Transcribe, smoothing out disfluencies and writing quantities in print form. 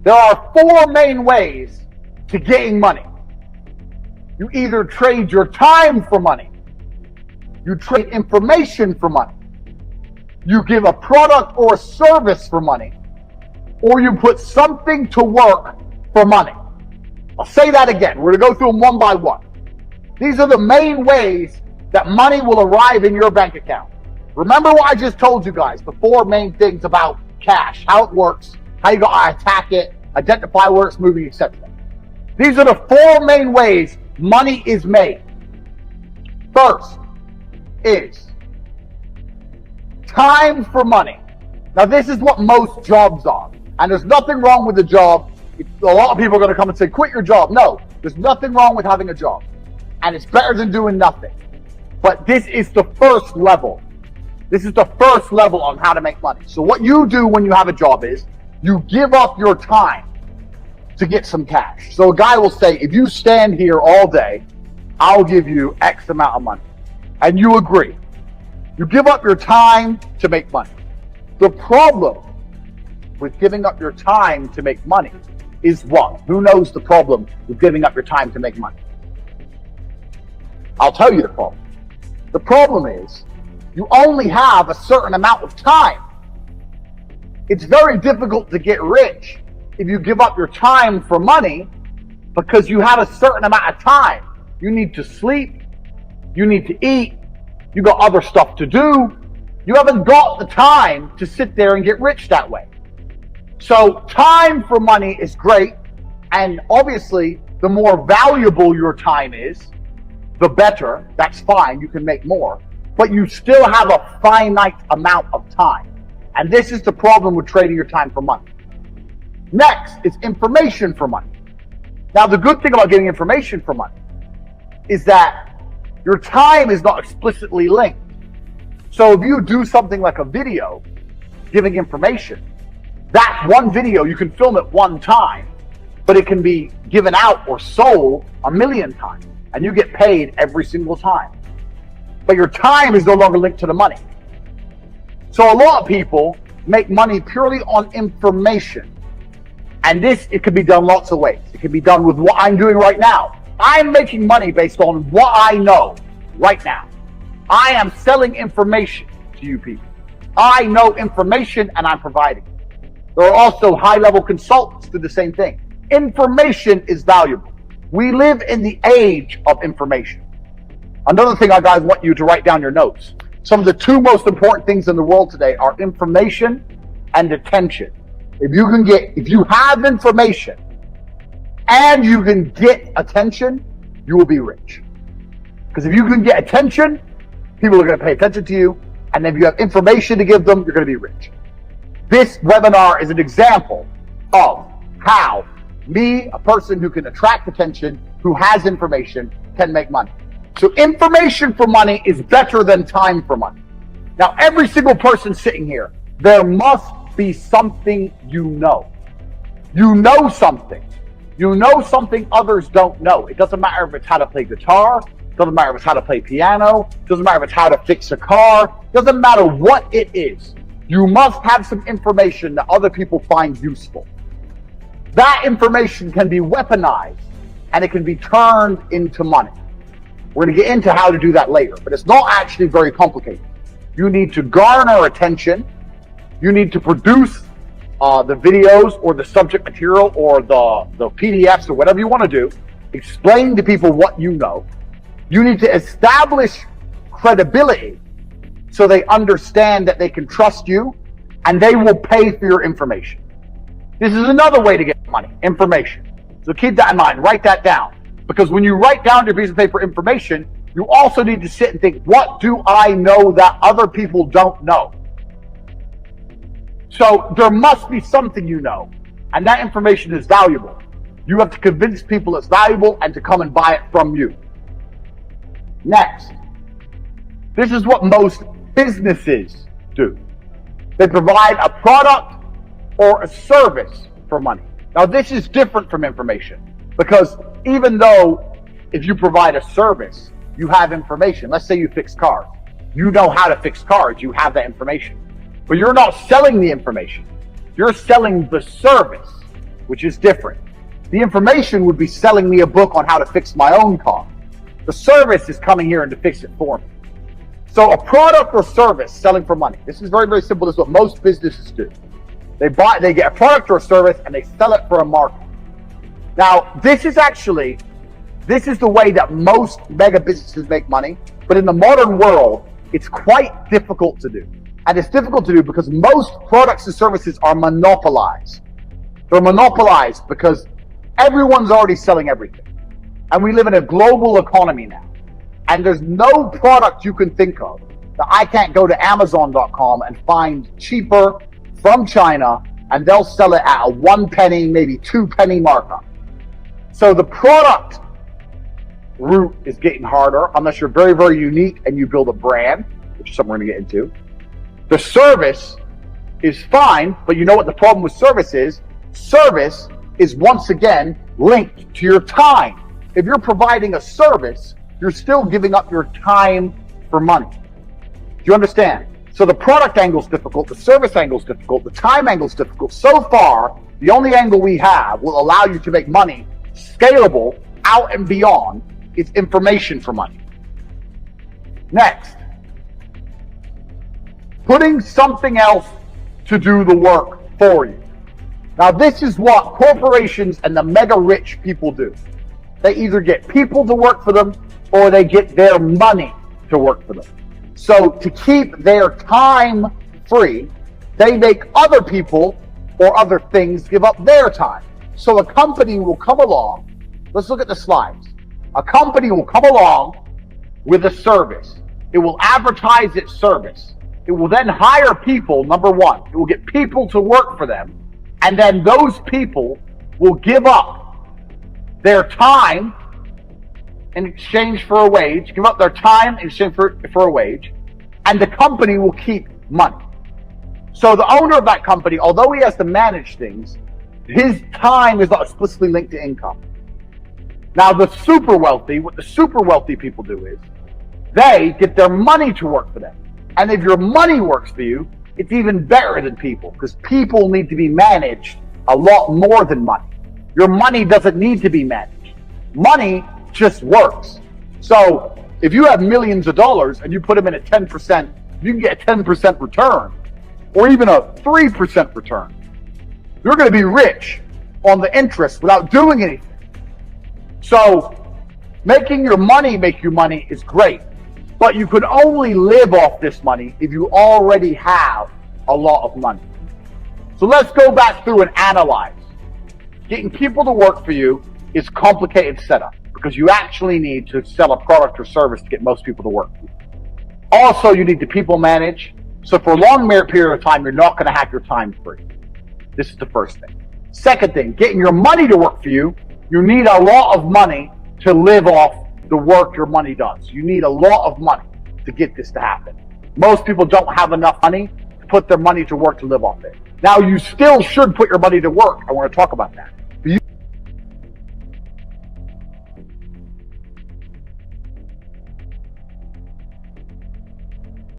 There are four main ways to getting money. You either trade your time for money, you trade information for money, you give a product or a service for money, or you put something to work for money. I'll say that again. We're going to go through them one by one. These are the main ways that money will arrive in your bank account. Remember what I just told you guys, the four main things about cash, how it works, how you got to attack it, identify where it's moving, etc. These are the four main ways money is made. First is time for money. Now this is what most jobs are. And there's nothing wrong with the job. A lot of people are going to come and say, quit your job. No, there's nothing wrong with having a job. And it's better than doing nothing. But this is the first level. This is the first level on how to make money. So what you do when you have a job is you give up your time to get some cash. So a guy will say, if you stand here all day, I'll give you X amount of money. And you agree. You give up your time to make money. The problem with giving up your time to make money is what? Who knows the problem with giving up your time to make money? I'll tell you the problem. The problem is you only have a certain amount of time. It's very difficult to get rich if you give up your time for money because you have a certain amount of time. You need to sleep. You need to eat. You got other stuff to do. You haven't got the time to sit there and get rich that way. So time for money is great. And obviously, the more valuable your time is, the better. That's fine. You can make more. But you still have a finite amount of time. And this is the problem with trading your time for money. Next is information for money. Now, the good thing about getting information for money is that your time is not explicitly linked. So if you do something like a video giving information, that one video, you can film it one time, but it can be given out or sold 1,000,000 times, and you get paid every single time. But your time is no longer linked to the money. So a lot of people make money purely on information. And this, it can be done lots of ways. It can be done with what I'm doing right now. I'm making money based on what I know right now. I am selling information to you people. I know information and I'm providing it. There are also high-level consultants do the same thing. Information is valuable. We live in the age of information. Another thing I guys want you to write down your notes. Some of the two most important things in the world today are information and attention. If you have information and you can get attention, you will be rich. Because if you can get attention, people are going to pay attention to you. And if you have information to give them, you're going to be rich. This webinar is an example of how me, a person who can attract attention, who has information, can make money. So information for money is better than time for money. Now, every single person sitting here, there must be something you know. You know something. You know something others don't know. It doesn't matter if it's how to play guitar. It doesn't matter if it's how to play piano. It doesn't matter if it's how to fix a car. It doesn't matter what it is. You must have some information that other people find useful. That information can be weaponized and it can be turned into money. We're going to get into how to do that later, but it's not actually very complicated. You need to garner attention. You need to produce the videos or the subject material or the PDFs or whatever you want to do. Explain to people what you know. You need to establish credibility so they understand that they can trust you and they will pay for your information. This is another way to get money, information. So keep that in mind, write that down. Because when you write down your piece of paper information, you also need to sit and think, what do I know that other people don't know? So there must be something you know, and that information is valuable. You have to convince people it's valuable and to come and buy it from you. Next, this is what most businesses do. They provide a product or a service for money. Now this is different from information because even though if you provide a service, you have information. Let's say you fix cars. You know how to fix cars. You have that information. But you're not selling the information. You're selling the service. which is different. The information would be selling me a book on how to fix my own car. The service is coming here and to fix it for me. So a product or service selling for money. This is very, very simple. This is what most businesses do. They get a product or a service and they sell it for a market. Now, this is the way that most mega businesses make money. But in the modern world, it's quite difficult to do. And it's difficult to do because most products and services are monopolized. They're monopolized because everyone's already selling everything. And we live in a global economy now. And there's no product you can think of that I can't go to Amazon.com and find cheaper from China, and they'll sell it at a 1 penny, maybe 2 penny markup. So the product route is getting harder unless you're very, very unique and you build a brand, which is something we're going to get into. The service is fine, but you know what the problem with service is? Service is once again linked to your time. If you're providing a service, you're still giving up your time for money. Do you understand? So the product angle is difficult, the service angle is difficult, the time angle is difficult. So far, the only angle we have will allow you to make money scalable out and beyond is information for money. Next, putting something else to do the work for you. Now, this is what corporations and the mega rich people do. They either get people to work for them or they get their money to work for them. So to keep their time free, they make other people or other things give up their time. So a company will come along. Let's look at the slides. A company will come along with a service. It will advertise its service. It will then hire people, number one. It will get people to work for them. And then those people will give up their time in exchange for a wage, give up their time in exchange for a wage, and the company will keep money. So the owner of that company, although he has to manage things, his time is not explicitly linked to income. Now the super wealthy, what the super wealthy people do is, they get their money to work for them. And if your money works for you, it's even better than people, because people need to be managed a lot more than money. Your money doesn't need to be managed. Money just works. So if you have millions of dollars and you put them in at 10%, you can get a 10% return or even a 3% return. You're going to be rich on the interest without doing anything. So making your money make you money is great, but you can only live off this money if you already have a lot of money. So let's go back through and analyze. Getting people to work for you is a complicated setup because you actually need to sell a product or service to get most people to work for you. Also, you need to people manage. So for a long period of time, you're not going to have your time free. This is the first thing. Second thing, getting your money to work for you, you need a lot of money to live off the work your money does. You need a lot of money to get this to happen. Most people don't have enough money to put their money to work to live off it. Now, you still should put your money to work. I want to talk about that.